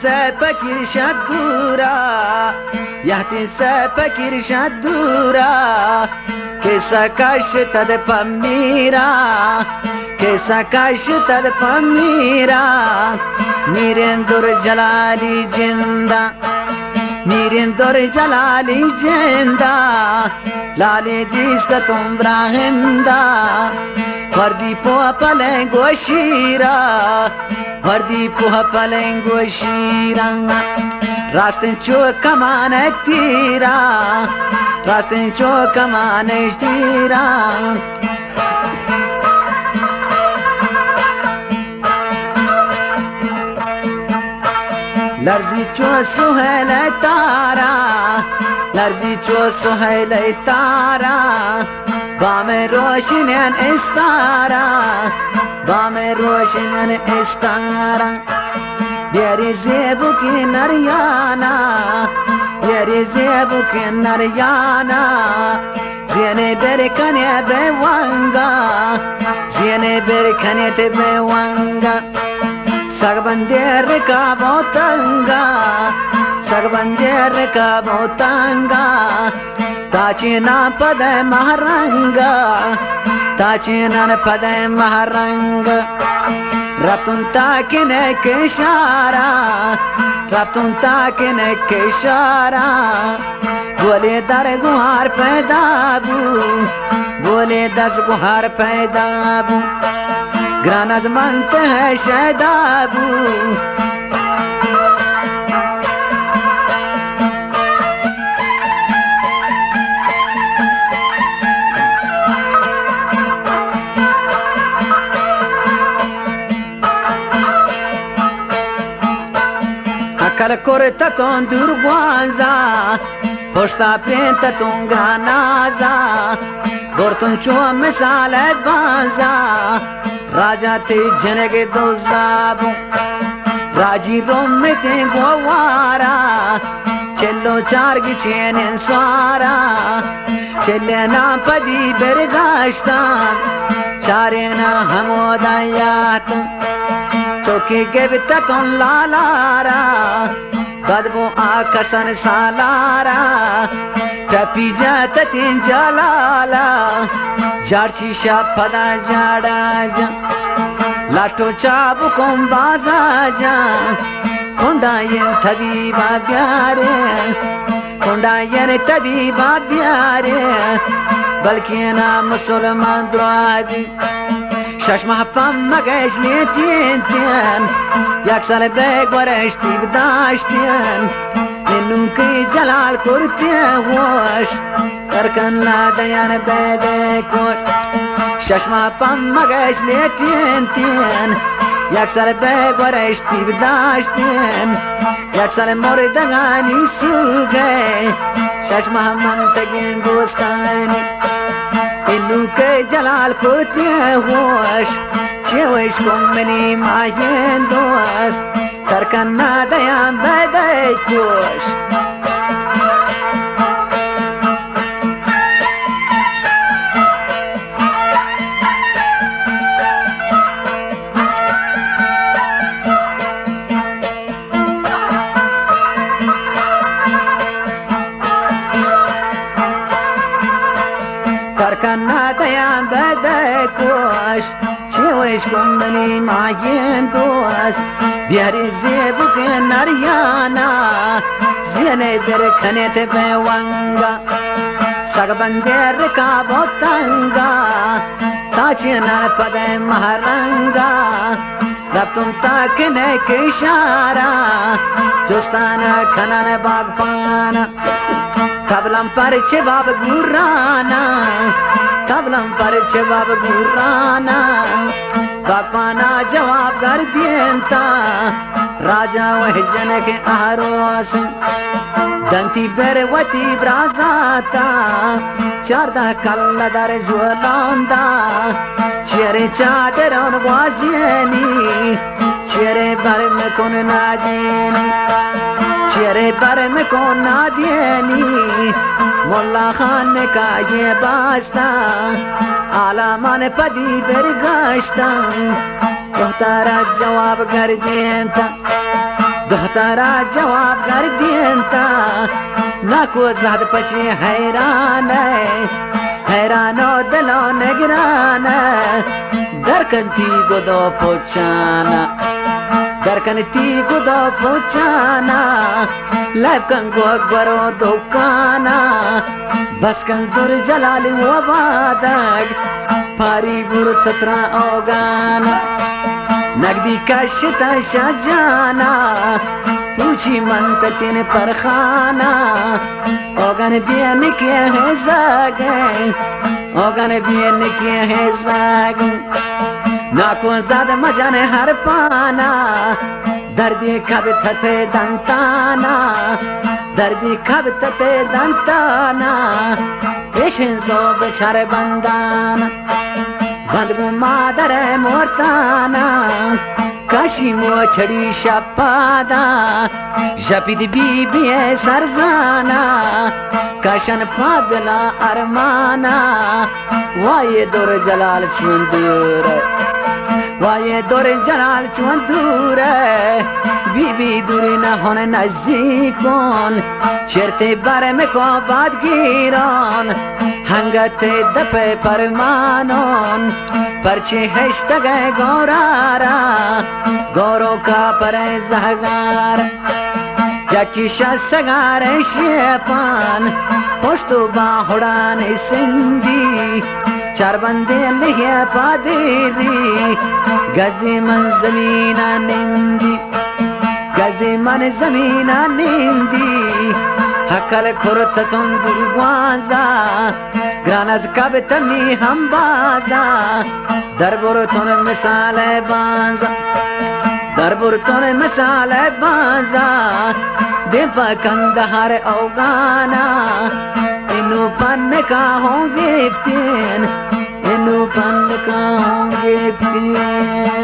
سپکر شدورا یهتی سپکر شدورا کیسا کاش تد پمیرا کیسا کاش تد پمیرا میرن دور جلالی جندا میرن دور جلالی جندا لالی دیست تم براهندا وردی پوها پلنگ و شیرا وردی پوها پلنگ و شیرا راستن چو کمان تیرا راستن چو کمانش تیرا لرزی چو سهیل تارا لرزی چو سهیل تارا بام روشنین استارا بام روشنین استارا بیاری زیبو کی نریانا بیاری زیبو کی نریانا زینه برکنی بیوانگا زینه برکنی بیوانگا سگبندر رکابوتنگا سگبندر رکابوتنگا تاچینا پد مهرنگا تاچینا پد مهرنگا رفتن تاکن کشارا رفتن تاکن کشارا بولی در گوهر پیدا بو بولی دز گوهر پیدا بو گران از منته شیدا بو کل کرتا تون درگوانزا پشتا پینتا تون گرانازا گرتون چو مثال بانزا راجا تی جنگ دوزابو راجی روم تی گوارا چلو چارگی چینن سوارا چلنا پدی برگاشتان چارنا همودایاتن چوکی گبتا تون لالارا بدبو آکسن سالارا تپی جاتا تین جلالا جارچی شاب پدا جاڑا جا لاتو چابو کم بازا جا کنڈائین طبیبا بیارے کنڈائین طبیبا بیارے بلکہ نا مسلمان درابی ششمه پم مگش لیتین تین یک سال بیگ ورشتی بداشتین ننو کی جلال کرتی وش ترکن لا دیان بیده کش ششمه پم مگش لیتین تین یک سال بیگ ورشتی بداشتین یک سال مردگانی سوگه ششمه منتگین دوستانی إنو كي جلال كوتي هوش شويش كمني معين دوس تركنا ديان بداي كوش تركنا ديان بداي كوش شويش كمني معين دوس بياري زيبوك نريانا زيني بركنت بوانغا سگبندر رکابوتنگا تاچینا پد مهرنگا رفتن تاکن کشارا جستانا کنان باغپانا تبلم پر چباب گورانا تبلم پر چباب گورانا باغپانا جواب گر دینتا راجا وحجن کے آروس دنتی بروتی برازاتا چاردا کل در جولاندا چیرے چادران وازینی چیرے برم کن نادینی چیرے برم کن نادینی مولا خان کا یہ باستا عالمان پدی برگاشتا تختارا جواب گر دینتا दोहतारा जवाब कर देता ना को ज़्याद पछे हैरान हैरानो दिलो निगरान दरकंती गुदो पोचाना दरकंती गुदो पोचाना लैबकन को अकबरो दुकाना बसकन दुर जलाल वबादक पारी बुर तत्रा ओगाना नगदी कशता शाजाना तुझी मंततिन परखाना ओगन बियन के है जागे ओगन बियन के है जागे नाको ज़्यादा मजाने हर पाना दर्दी कब थते दंताना दर्दी कब थते दंताना पेशन जो बेचारे बंदाना बंदगु मादरे मोर्ताना काशी मोचड़ी शपादा जपिद बीबी सरजाना कशन पागला अरमाना वाये दूर जलाल चुंदूर वाये दूर जलाल चुंदूर बीबी दूरी न होने नजदीकोन चरते बारे में को बात गिरोन हंगते दपे परमानोन परचे हैशटैग गोरारा गोरो का परे जहगार जकिशा सगारे शेपान पोस्तो बाहुड़ान सिंधी चार बंदे लिखे पादेरी गजे मन जमीना निंदी गजे मन जमीना निंदी हकल खुरत तुम दुर्वाजा ग्रानज कब तमी हम बाजा दरबुर तुन मिसाल बाजा दरबुर तुन मिसाल बाजा दीपा कंदहार औगाना इनु पन का होंगे तीन इनु पन का होंगे तीन